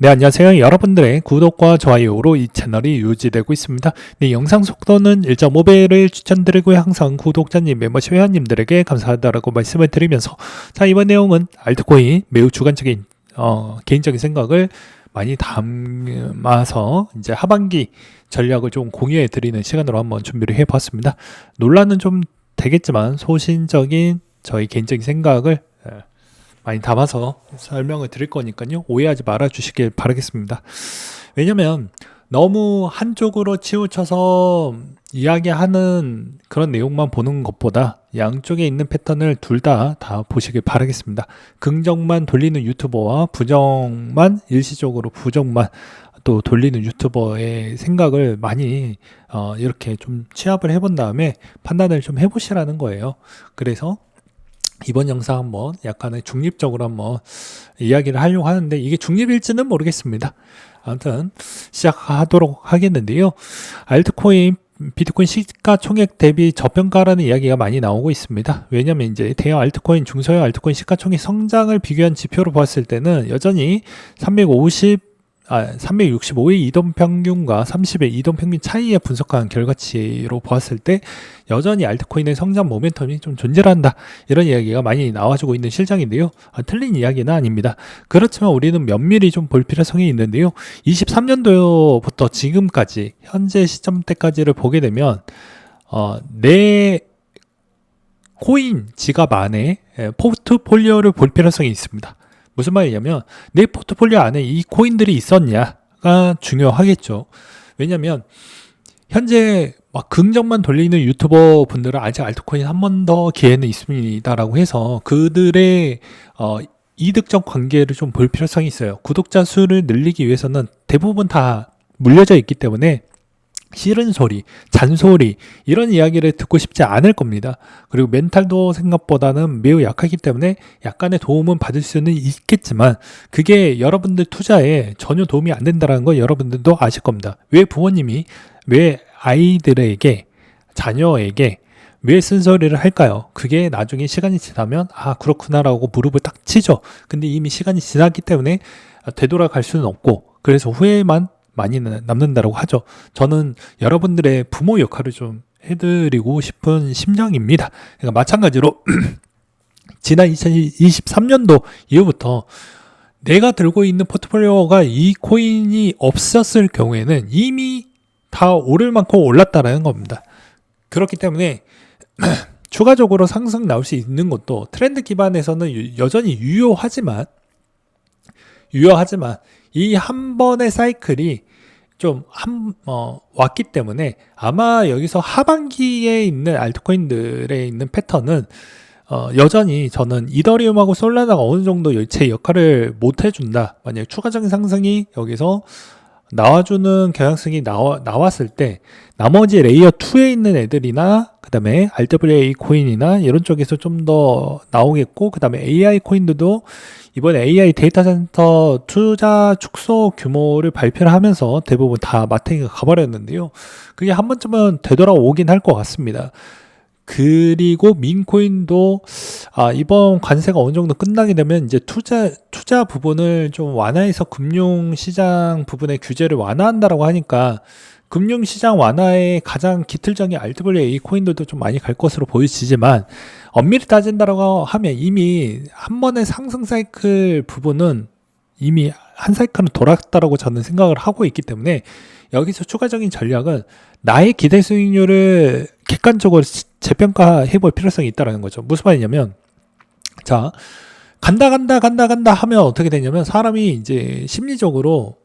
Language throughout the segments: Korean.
네, 안녕하세요. 여러분들의 구독과 좋아요로 이 채널이 유지되고 있습니다. 네, 영상 속도는 1.5배를 추천드리고요. 항상 구독자님, 멤버십 회원님들에게 감사하다라고 말씀을 드리면서, 자, 이번 내용은 알트코인 매우 주관적인 개인적인 생각을 많이 담아서 이제 하반기 전략을 좀 공유해 드리는 시간으로 한번 준비를 해 봤습니다. 논란은 좀 되겠지만 소신적인 저희 개인적인 생각을 많이 담아서 설명을 드릴 거니까요. 오해하지 말아 주시길 바라겠습니다. 왜냐면 너무 한쪽으로 치우쳐서 이야기하는 그런 내용만 보는 것보다 양쪽에 있는 패턴을 둘 다 보시길 바라겠습니다. 긍정만 돌리는 유튜버와 부정만 일시적으로 부정만 또 돌리는 유튜버의 생각을 많이 이렇게 좀 취합을 해본 다음에 판단을 좀 해보시라는 거예요. 그래서 이번 영상 한번 약간의 중립적으로 한번 이야기를 하려고 하는데 이게 중립일지는 모르겠습니다. 아무튼 시작하도록 하겠는데요. 알트코인, 비트코인 시가총액 대비 저평가라는 이야기가 많이 나오고 있습니다. 왜냐면 이제 대형 알트코인, 중소형 알트코인 시가총액 성장을 비교한 지표로 봤을 때는 여전히 365의 이동평균과 30의 이동평균 차이에 분석한 결과치로 보았을 때 여전히 알트코인의 성장 모멘텀이 좀 존재한다, 이런 이야기가 많이 나와주고 있는 실정인데요. 틀린 이야기는 아닙니다. 그렇지만 우리는 면밀히 좀 볼 필요성이 있는데요. 23년도부터 지금까지 현재 시점대까지를 보게 되면 내 코인 지갑 안에 포트폴리오를 볼 필요성이 있습니다. 무슨 말이냐면 내 포트폴리오 안에 이 코인들이 있었냐가 중요하겠죠. 왜냐면 현재 막 긍정만 돌리는 유튜버 분들은 아직 알트코인 한 번 더 기회는 있습니다라고 해서 그들의 이득적 관계를 좀 볼 필요성이 있어요. 구독자 수를 늘리기 위해서는 대부분 다 물려져 있기 때문에 싫은 소리, 잔소리, 이런 이야기를 듣고 싶지 않을 겁니다. 그리고 멘탈도 생각보다는 매우 약하기 때문에 약간의 도움은 받을 수는 있겠지만 그게 여러분들 투자에 전혀 도움이 안 된다는 거 여러분들도 아실 겁니다. 왜 부모님이 왜 아이들에게, 자녀에게 왜 쓴소리를 할까요? 그게 나중에 시간이 지나면 그렇구나라고 무릎을 딱 치죠. 근데 이미 시간이 지났기 때문에 되돌아갈 수는 없고, 그래서 후회만 많이 남는다고 하죠. 저는 여러분들의 부모 역할을 좀 해드리고 싶은 심정입니다. 그러니까 마찬가지로 지난 2023년도 이후부터 내가 들고 있는 포트폴리오가 이 코인이 없었을 경우에는 이미 다 오를 만큼 올랐다는 겁니다. 그렇기 때문에 추가적으로 상승 나올 수 있는 것도 트렌드 기반에서는 여전히 유효하지만 이 한 번의 사이클이 좀 왔기 때문에 아마 여기서 하반기에 있는 알트코인들에 있는 패턴은 여전히 저는 이더리움하고 솔라나가 어느 정도 제 역할을 못 해준다, 만약에 추가적인 상승이 여기서 나와주는 경향성이 나왔을 때 나머지 레이어 2에 있는 애들이나 그 다음에 RWA 코인이나 이런 쪽에서 좀 더 나오겠고, 그 다음에 AI 코인들도 이번에 AI 데이터 센터 투자 축소 규모를 발표를 하면서 대부분 다 마탱이가 가버렸는데요. 그게 한 번쯤은 되돌아오긴 할 것 같습니다. 그리고 민코인도 이번 관세가 어느 정도 끝나게 되면 이제 투자 부분을 좀 완화해서 금융시장 부분의 규제를 완화한다라고 하니까 금융시장 완화의 가장 기틀적인 RWA 코인들도 좀 많이 갈 것으로 보여지지만, 엄밀히 따진다라고 하면 이미 한 번의 상승 사이클 부분은 이미 한 사이클은 돌았다라고 저는 생각을 하고 있기 때문에 여기서 추가적인 전략은 나의 기대 수익률을 객관적으로 재평가해 볼 필요성이 있다는 거죠. 무슨 말이냐면, 자, 간다 하면 어떻게 되냐면 사람이 이제 심리적으로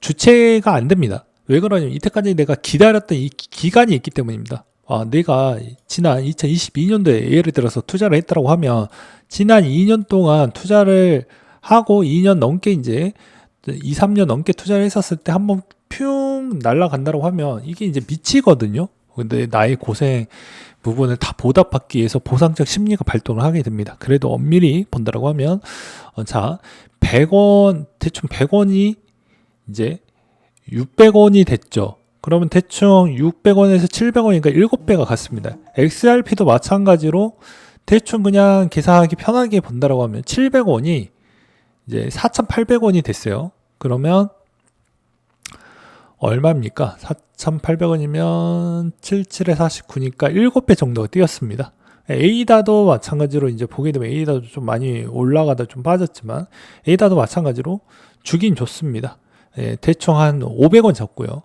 주체가 안 됩니다. 왜 그러냐면 이때까지 내가 기다렸던 이 기간이 있기 때문입니다. 내가 지난 2022년도에 예를 들어서 투자를 했다고 하면 지난 2년 동안 투자를 하고 2년 넘게 이제 2, 3년 넘게 투자를 했었을 때 한번 퓨 날아간다고 하면 이게 이제 미치거든요. 근데 나의 고생 부분을 다 보답받기 위해서 보상적 심리가 발동을 하게 됩니다. 그래도 엄밀히 본다라고 하면 자, 100원, 대충 100원이 이제 600원이 됐죠. 그러면 대충 600원에서 700원이니까 7배가 갔습니다. XRP도 마찬가지로 대충 그냥 계산하기 편하게 본다라고 하면 700원이 이제 4,800원이 됐어요. 그러면 얼마입니까? 4,800원이면 77에 49니까 7배 정도가 뛰었습니다. 에이다도 마찬가지로 이제 보게 되면 에이다도 좀 많이 올라가다 좀 빠졌지만 에이다도 마찬가지로 주긴 좋습니다. 예, 대충 한 500원 졌고요.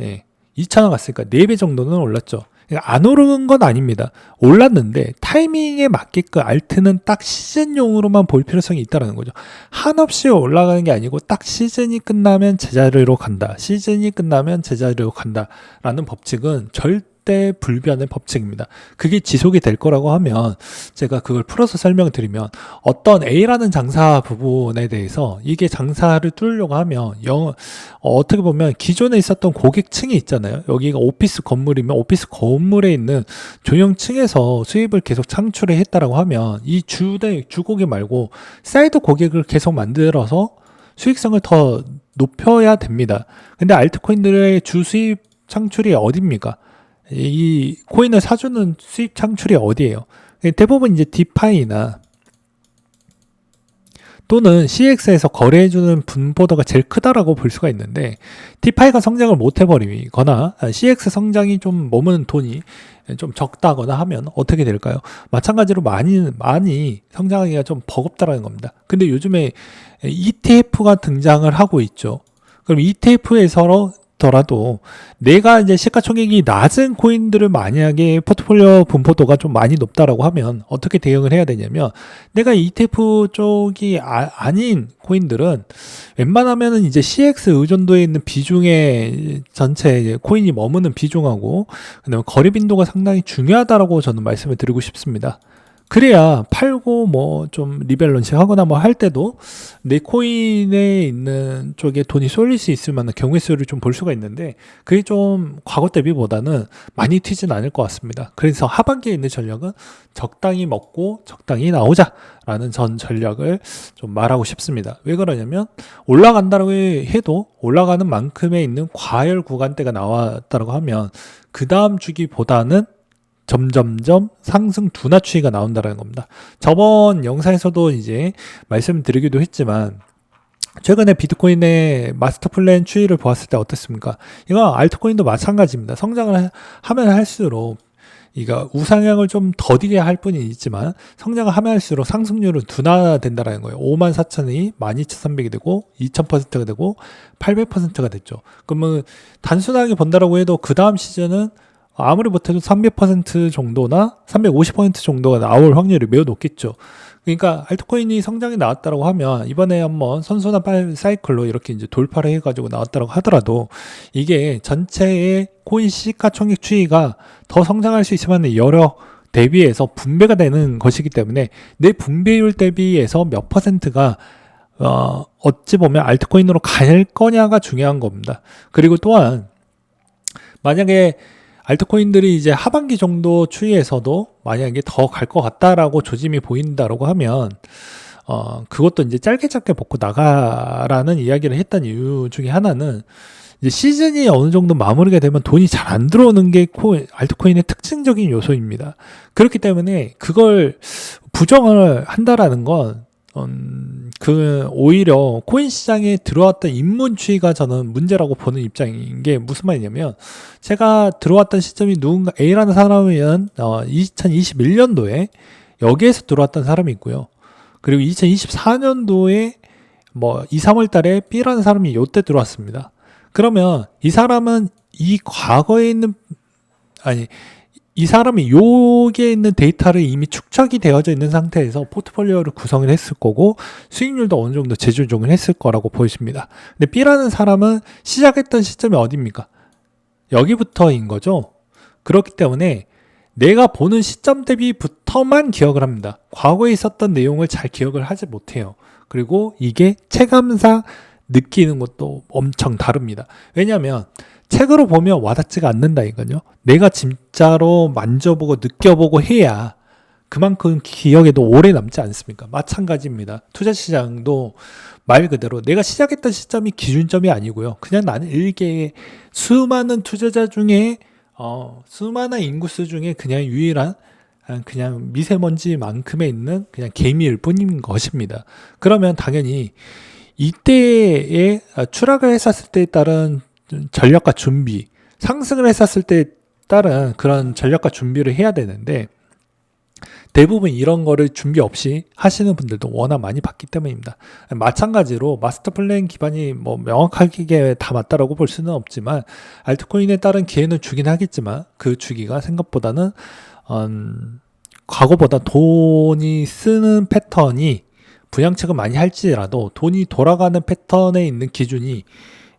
예, 2,000원 갔으니까 4배 정도는 올랐죠. 안 오른 건 아닙니다. 올랐는데 타이밍에 맞게끔 알트는 딱 시즌용으로만 볼 필요성이 있다는 거죠. 한없이 올라가는 게 아니고 딱 시즌이 끝나면 제자리로 간다. 시즌이 끝나면 제자리로 간다. 라는 법칙은 절대 불변의 법칙입니다. 그게 지속이 될 거라고 하면 제가 그걸 풀어서 설명을 드리면 어떤 A라는 장사 부분에 대해서 이게 장사를 뚫으려고 하면 어떻게 보면 기존에 있었던 고객층이 있잖아요. 여기가 오피스 건물이면 오피스 건물에 있는 조형층에서 수입을 계속 창출을 했다라고 하면 이 주고객 말고 사이드 고객을 계속 만들어서 수익성을 더 높여야 됩니다. 근데 알트코인들의 주 수입 창출이 어디입니까? 이 코인을 사주는 수입 창출이 어디예요? 대부분 이제 디파이나 또는 CX에서 거래해주는 분포도가 제일 크다라고 볼 수가 있는데 디파이가 성장을 못 해버리거나 CX 성장이 좀 머무는 돈이 좀 적다거나 하면 어떻게 될까요? 마찬가지로 많이 성장하기가 좀 버겁다라는 겁니다. 근데 요즘에 ETF가 등장을 하고 있죠. 그럼 ETF에서 더라도 내가 이제 시가총액이 낮은 코인들을 만약에 포트폴리오 분포도가 좀 많이 높다라고 하면 어떻게 대응을 해야 되냐면 내가 ETF 쪽이 아닌 코인들은 웬만하면은 이제 CX 의존도에 있는 비중의 전체 이제 코인이 머무는 비중하고 그다음에 거래 빈도가 상당히 중요하다라고 저는 말씀을 드리고 싶습니다. 그래야 팔고 뭐 좀 리밸런싱 하거나 뭐 할 때도 내 코인에 있는 쪽에 돈이 쏠릴 수 있을 만한 경우의 수를 좀 볼 수가 있는데 그게 좀 과거 대비보다는 많이 튀진 않을 것 같습니다. 그래서 하반기에 있는 전략은 적당히 먹고 적당히 나오자라는 전 전략을 좀 말하고 싶습니다. 왜 그러냐면 올라간다고 해도 올라가는 만큼에 있는 과열 구간대가 나왔다고 하면 그 다음 주기보다는 점점점 상승 둔화 추이가 나온다는 겁니다. 저번 영상에서도 이제 말씀드리기도 했지만 최근에 비트코인의 마스터 플랜 추이를 보았을 때 어떻습니까? 이거 알트코인도 마찬가지입니다. 성장을 하면 할수록 이거 우상향을 좀 더디게 할 뿐이 있지만 성장을 하면 할수록 상승률은 둔화된다는 거예요. 54,000이 12,300이 되고 2,000%가 되고 800%가 됐죠. 그러면 단순하게 본다라고 해도 그 다음 시즌은 아무리 못해도 300% 정도나 350% 정도가 나올 확률이 매우 높겠죠. 그러니까 알트코인이 성장이 나왔다고 하면 이번에 한번 선순환 사이클로 이렇게 이제 돌파를 해가지고 나왔다고 하더라도 이게 전체의 코인 시가총액 추이가 더 성장할 수 있을 만한 여러 대비해서 분배가 되는 것이기 때문에 내 분배율 대비해서 몇 퍼센트가 어찌 보면 알트코인으로 갈 거냐가 중요한 겁니다. 그리고 또한 만약에 알트코인들이 이제 하반기 정도 추이에서도 만약에 더 갈 것 같다라고 조짐이 보인다라고 하면 그것도 이제 짧게 먹고 나가라는 이야기를 했던 이유 중에 하나는 이제 시즌이 어느 정도 마무리가 되면 돈이 잘 안 들어오는 게 알트코인의 특징적인 요소입니다. 그렇기 때문에 그걸 부정을 한다라는 건 오히려 코인 시장에 들어왔던 입문 추이가 저는 문제라고 보는 입장인 게 무슨 말이냐면 제가 들어왔던 시점이 누군가 A라는 사람이면 2021년도에 여기에서 들어왔던 사람이 있고요. 그리고 2024년도에 뭐 2, 3월 달에 B라는 사람이 요때 들어왔습니다. 그러면 이 사람은 이 과거에 있는 이 사람이 여기에 있는 데이터를 이미 축적이 되어져 있는 상태에서 포트폴리오를 구성을 했을 거고 수익률도 어느 정도 재조정을 했을 거라고 보여집니다. 근데 B라는 사람은 시작했던 시점이 어디입니까? 여기부터인 거죠. 그렇기 때문에 내가 보는 시점 대비부터만 기억을 합니다. 과거에 있었던 내용을 잘 기억을 하지 못해요. 그리고 이게 체감상 느끼는 것도 엄청 다릅니다. 왜냐하면 책으로 보면 와닿지가 않는다니까요. 내가 진짜로 만져보고 느껴보고 해야 그만큼 기억에도 오래 남지 않습니까? 마찬가지입니다. 투자시장도 말 그대로 내가 시작했던 시점이 기준점이 아니고요. 그냥 나는 일개의 수많은 투자자 중에 수많은 인구수 중에 그냥 유일한 그냥 미세먼지만큼에 있는 그냥 개미일 뿐인 것입니다. 그러면 당연히 이때에 추락을 했었을 때에 따른 전략과 준비, 상승을 했었을 때에 따른 그런 전략과 준비를 해야 되는데 대부분 이런 거를 준비 없이 하시는 분들도 워낙 많이 봤기 때문입니다. 마찬가지로 마스터 플랜 기반이 뭐 명확하게 다 맞다라고 볼 수는 없지만 알트코인에 따른 기회는 주긴 하겠지만 그 주기가 생각보다는 과거보다 돈이 쓰는 패턴이 부양책을 많이 할지라도 돈이 돌아가는 패턴에 있는 기준이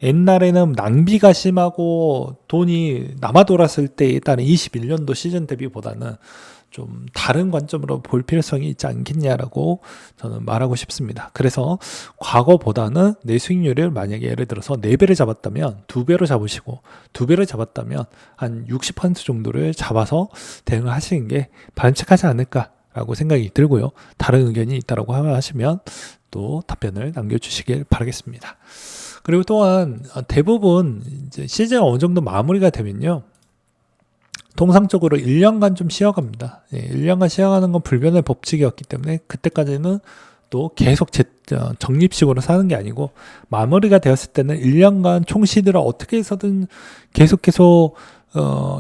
옛날에는 낭비가 심하고 돈이 남아 돌았을 때에 따른 21년도 시즌 대비보다는 좀 다른 관점으로 볼 필요성이 있지 않겠냐라고 저는 말하고 싶습니다. 그래서 과거보다는 내 수익률을 만약에 예를 들어서 4배를 잡았다면 2배로 잡으시고 2배를 잡았다면 한 60% 정도를 잡아서 대응을 하시는 게 바람직하지 않을까라고 생각이 들고요. 다른 의견이 있다라고 하시면 또 답변을 남겨주시길 바라겠습니다. 그리고 또한 대부분 이제 시즌이 어느 정도 마무리가 되면요. 통상적으로 1년간 좀 쉬어갑니다. 1년간 쉬어가는 건 불변의 법칙이었기 때문에 그때까지는 또 계속 적립식으로 사는 게 아니고 마무리가 되었을 때는 1년간 총시들을 어떻게 해서든 계속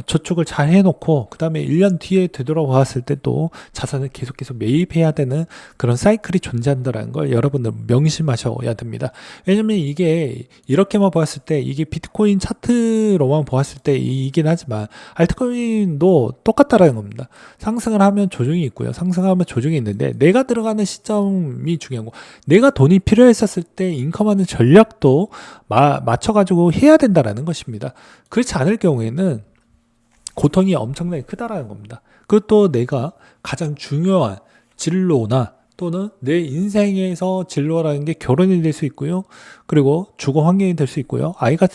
저축을 잘 해놓고 그 다음에 1년 뒤에 되돌아봤을 때 또 자산을 계속 매입해야 되는 그런 사이클이 존재한다는 걸 여러분들 명심하셔야 됩니다. 왜냐면 이게 이렇게만 보았을 때 이게 비트코인 차트로만 보았을 때 이긴 하지만 알트코인도 똑같다라는 겁니다. 상승을 하면 조정이 있고요. 상승하면 조정이 있는데 내가 들어가는 시점이 중요한 거. 내가 돈이 필요했었을 때 인컴하는 전략도 맞춰가지고 해야 된다라는 것입니다. 그렇지 않을 경우에는 고통이 엄청나게 크다라는 겁니다. 그것도 내가 가장 중요한 진로나 또는 내 인생에서 진로라는 게 결혼이 될 수 있고요. 그리고 주거 환경이 될 수 있고요. 아이가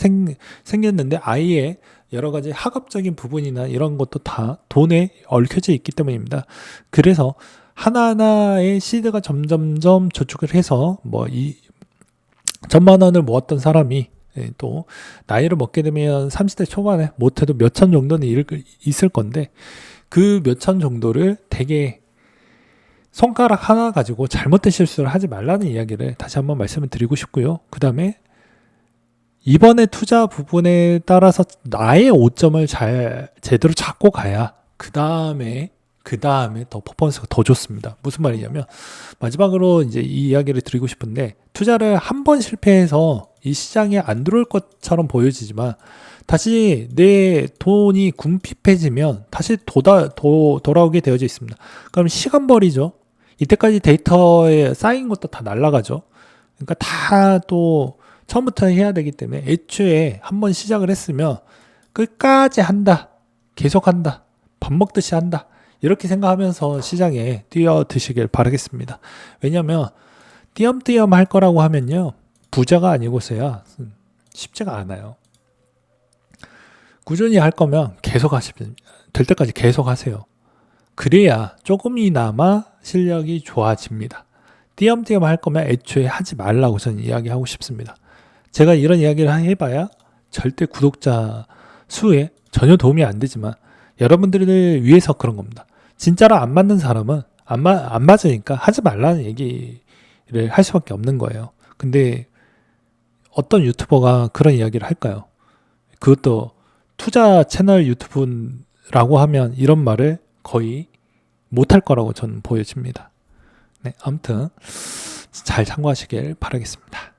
생겼는데 아이의 여러 가지 학업적인 부분이나 이런 것도 다 돈에 얽혀져 있기 때문입니다. 그래서 하나하나의 시드가 점점점 저축을 해서 뭐 1,000만 원을 모았던 사람이 또 나이를 먹게 되면 30대 초반에 못해도 몇천 정도는 있을 건데 그 몇천 정도를 되게 손가락 하나 가지고 잘못된 실수를 하지 말라는 이야기를 다시 한번 말씀을 드리고 싶고요. 그 다음에 이번에 투자 부분에 따라서 나의 오점을 제대로 잡고 가야 그 다음에 더 퍼포먼스가 더 좋습니다. 무슨 말이냐면 마지막으로 이제 이 이야기를 드리고 싶은데 투자를 한 번 실패해서 이 시장에 안 들어올 것처럼 보여지지만 다시 내 돈이 궁핍해지면 다시 돌아오게 되어져 있습니다. 그럼 시간벌이죠. 이때까지 데이터에 쌓인 것도 다 날아가죠. 그러니까 다 또 처음부터 해야 되기 때문에 애초에 한번 시작을 했으면 끝까지 한다. 계속한다. 밥 먹듯이 한다. 이렇게 생각하면서 시장에 뛰어드시길 바라겠습니다. 왜냐하면 띄엄띄엄 할 거라고 하면요. 부자가 아니고서야 쉽지가 않아요. 꾸준히 할 거면 계속 하시면 될 때까지 계속 하세요. 그래야 조금이나마 실력이 좋아집니다. 띄엄띄엄 할 거면 애초에 하지 말라고 저는 이야기하고 싶습니다. 제가 이런 이야기를 해봐야 절대 구독자 수에 전혀 도움이 안 되지만 여러분들을 위해서 그런 겁니다. 진짜로 안 맞는 사람은 안 맞으니까 하지 말라는 얘기를 할 수밖에 없는 거예요. 근데 어떤 유튜버가 그런 이야기를 할까요? 그것도 투자 채널 유튜브라고 하면 이런 말을 거의 못할 거라고 저는 보여집니다. 네, 아무튼 잘 참고하시길 바라겠습니다.